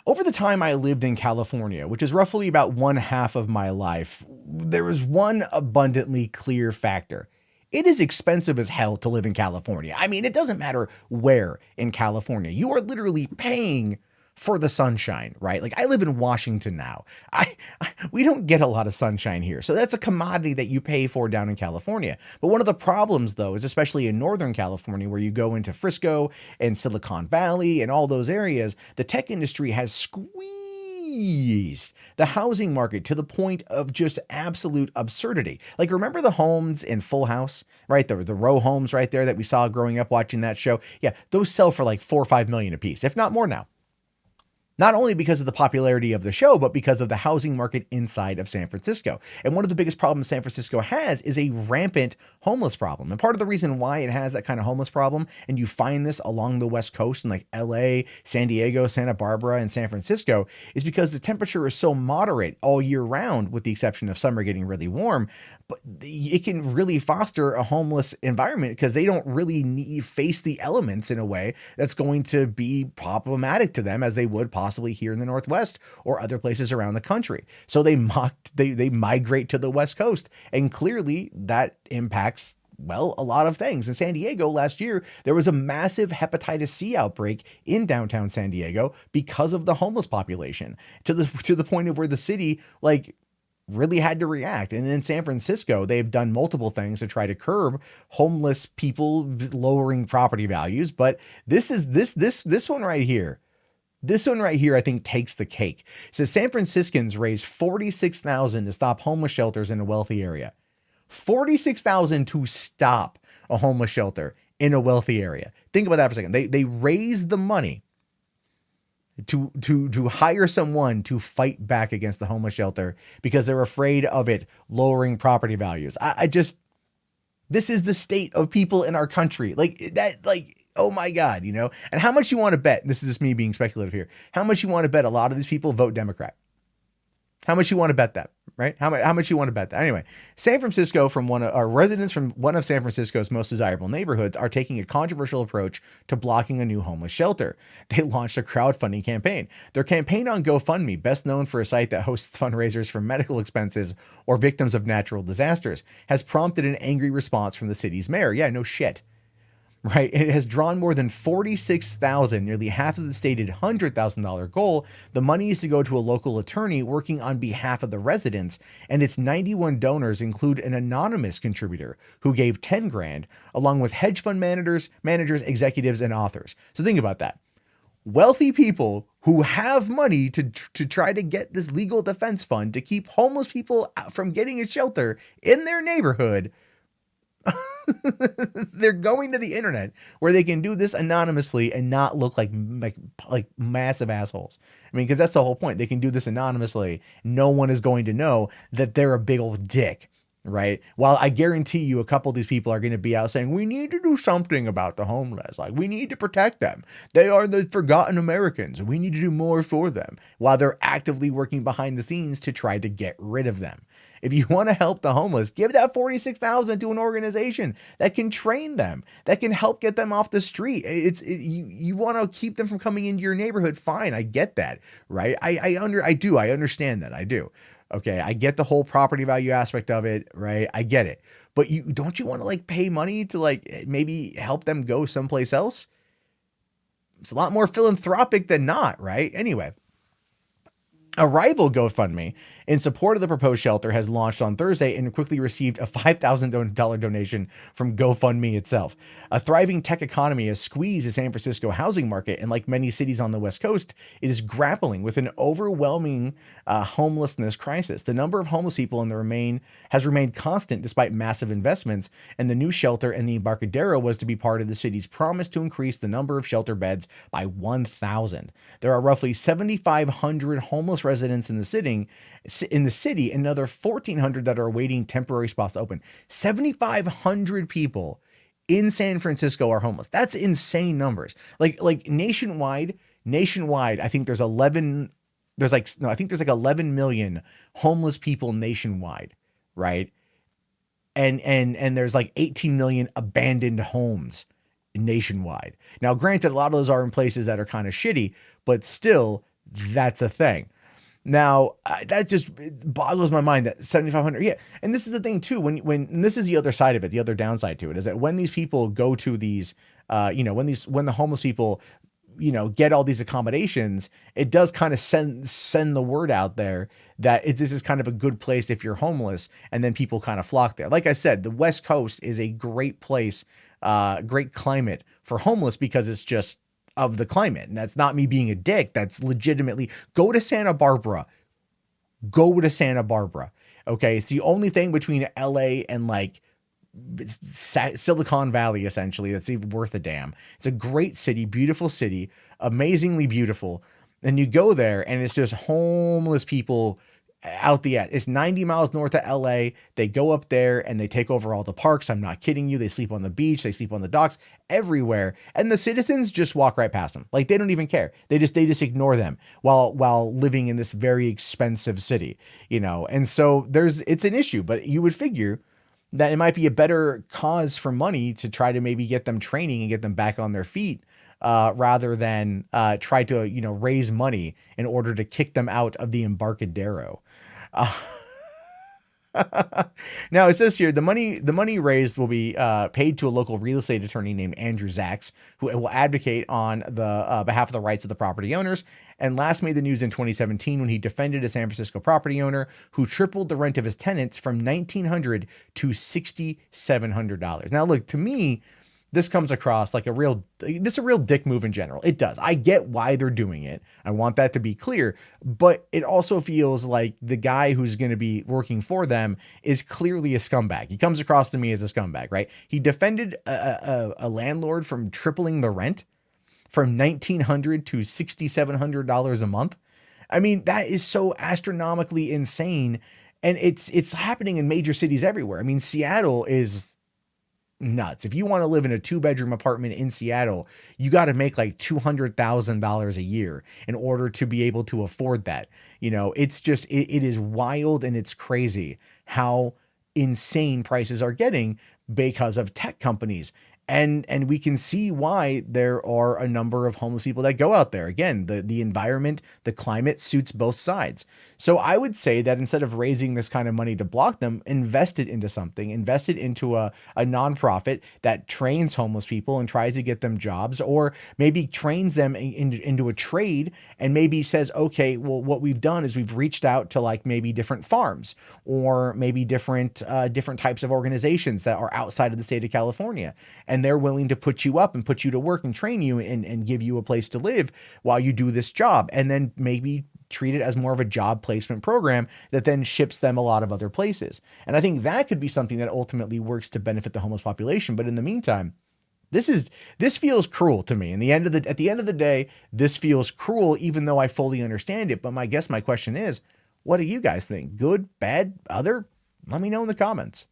Over the time I lived in California, which is roughly about one half of my life, there was one abundantly clear factor. It is expensive as hell to live in California. I mean, it doesn't matter where in California. You are literally paying for the sunshine, right? Like I live in Washington now. We don't get a lot of sunshine here. So that's a commodity that you pay for down in California. But one of the problems though is especially in Northern California where you go into Frisco and Silicon Valley and all those areas, the tech industry has squeezed the housing market to the point of just absolute absurdity. Like remember the homes in Full House, right? The row homes right there that we saw growing up watching that show. Yeah, those sell for like 4 or 5 million a piece, if not more now. Not only because of the popularity of the show, but because of the housing market inside of San Francisco. And one of the biggest problems San Francisco has is a rampant homeless problem. And part of the reason why it has that kind of homeless problem, and you find this along the West Coast in like LA, San Diego, Santa Barbara, and San Francisco, is because the temperature is so moderate all year round, with the exception of summer getting really warm. But it can really foster a homeless environment because they don't really face the elements in a way that's going to be problematic to them as they would possibly here in the Northwest or other places around the country. So they migrate to the West Coast, and clearly that impacts, well, a lot of things. In San Diego last year, there was a massive hepatitis C outbreak in downtown San Diego because of the homeless population, to the point of where the city really had to react. And in San Francisco, they've done multiple things to try to curb homeless people lowering property values. But this one right here. This one right here, I think, takes the cake. It says San Franciscans raised $46,000 to stop homeless shelters in a wealthy area. $46,000 to stop a homeless shelter in a wealthy area. Think about that for a second. They raised the money to hire someone to fight back against the homeless shelter because they're afraid of it lowering property values. This is the state of people in our country. Oh my God, and how much you want to bet, this is just me being speculative here, how much you want to bet a lot of these people vote Democrat? How much you want to bet that, right? How much you want to bet that? Anyway, San Francisco, residents from one of San Francisco's most desirable neighborhoods are taking a controversial approach to blocking a new homeless shelter. They launched a crowdfunding campaign. Their campaign on GoFundMe, best known for a site that hosts fundraisers for medical expenses or victims of natural disasters, has prompted an angry response from the city's mayor. Yeah, no shit. Right. It has drawn more than 46,000, nearly half of the stated $100,000 goal. The money is to go to a local attorney working on behalf of the residents, and its 91 donors include an anonymous contributor who gave 10 grand, along with hedge fund managers, executives, and authors. So think about that. Wealthy people who have money to try to get this legal defense fund to keep homeless people from getting a shelter in their neighborhood. They're going to the internet where they can do this anonymously and not look like massive assholes. I mean, because that's the whole point. They can do this anonymously. No one is going to know that they're a big old dick, right? While I guarantee you a couple of these people are going to be out saying, we need to do something about the homeless. Like, we need to protect them. They are the forgotten Americans. We need to do more for them, while they're actively working behind the scenes to try to get rid of them. If you want to help the homeless, give that $46,000 to an organization that can train them, that can help get them off the street. You want to keep them from coming into your neighborhood. Fine. I get that. Right. I understand that. I do. Okay. I get the whole property value aspect of it. Right. I get it. But don't you want to pay money to maybe help them go someplace else? It's a lot more philanthropic than not. Right. Anyway. A rival GoFundMe in support of the proposed shelter has launched on Thursday and quickly received a $5,000 donation from GoFundMe itself. A thriving tech economy has squeezed the San Francisco housing market, and like many cities on the West Coast, it is grappling with an overwhelming homelessness crisis. The number of homeless people has remained constant despite massive investments, and the new shelter in the Embarcadero was to be part of the city's promise to increase the number of shelter beds by 1,000. There are roughly 7,500 homeless residents in the city, and another 1,400 that are awaiting temporary spots to open. 7,500 people in San Francisco are homeless. That's insane numbers. Like nationwide, I think there's 11 million homeless people nationwide, right? And there's 18 million abandoned homes nationwide. Now, granted, a lot of those are in places that are kind of shitty, but still, That's a thing. Now, that just boggles my mind that 7,500. Yeah. And this is the thing too, and this is the other side of it, the other downside to it is that when these people go to these, when the homeless people, get all these accommodations, it does kind of send the word out there that this is kind of a good place if you're homeless, and then people kind of flock there. Like I said, the West Coast is a great place, great climate for homeless because it's just of the climate. And that's not me being a dick. That's legitimately go to Santa Barbara. Go to Santa Barbara. Okay. It's the only thing between LA and like Silicon Valley, essentially, that's even worth a damn. It's a great city, beautiful city, amazingly beautiful. And you go there and it's just homeless people out it's 90 miles north of LA. They go up there and they take over all the parks. I'm not kidding you. They sleep on the beach, they sleep on the docks, everywhere. And the citizens just walk right past them. Like they don't even care. They just ignore them while living in this very expensive city, And so it's an issue, but you would figure that it might be a better cause for money to try to maybe get them training and get them back on their feet, rather than try to raise money in order to kick them out of the Embarcadero. Uh, Now it says here the money raised will be paid to a local real estate attorney named Andrew Zacks, who will advocate on the behalf of the rights of the property owners. And last made the news in 2017 when he defended a San Francisco property owner who tripled the rent of his tenants from $1,900 to $6,700. Now, look, to me, this comes across like a real dick move in general. It does. I get why they're doing it. I want that to be clear, but it also feels like the guy who's going to be working for them is clearly a scumbag. He comes across to me as a scumbag, right? He defended a landlord from tripling the rent from $1,900 to $6,700 a month. I mean, that is so astronomically insane. And it's happening in major cities everywhere. I mean, Seattle is nuts. If you want to live in a 2-bedroom apartment in Seattle, you got to make like $200,000 a year in order to be able to afford that. It's just, it is wild and it's crazy how insane prices are getting because of tech companies. And we can see why there are a number of homeless people that go out there. Again, the environment, the climate suits both sides. So I would say that instead of raising this kind of money to block them, invest it into something, invest it into a nonprofit that trains homeless people and tries to get them jobs, or maybe trains them into a trade and maybe says, okay, well, what we've done is we've reached out to like maybe different farms or maybe different types of organizations that are outside of the state of California. And they're willing to put you up and put you to work and train you and give you a place to live while you do this job. And then maybe treat it as more of a job placement program that then ships them a lot of other places. And I think that could be something that ultimately works to benefit the homeless population. But in the meantime, this feels cruel to me. At the end of the day, this feels cruel, even though I fully understand it. But my question is, what do you guys think? Good, bad, other? Let me know in the comments.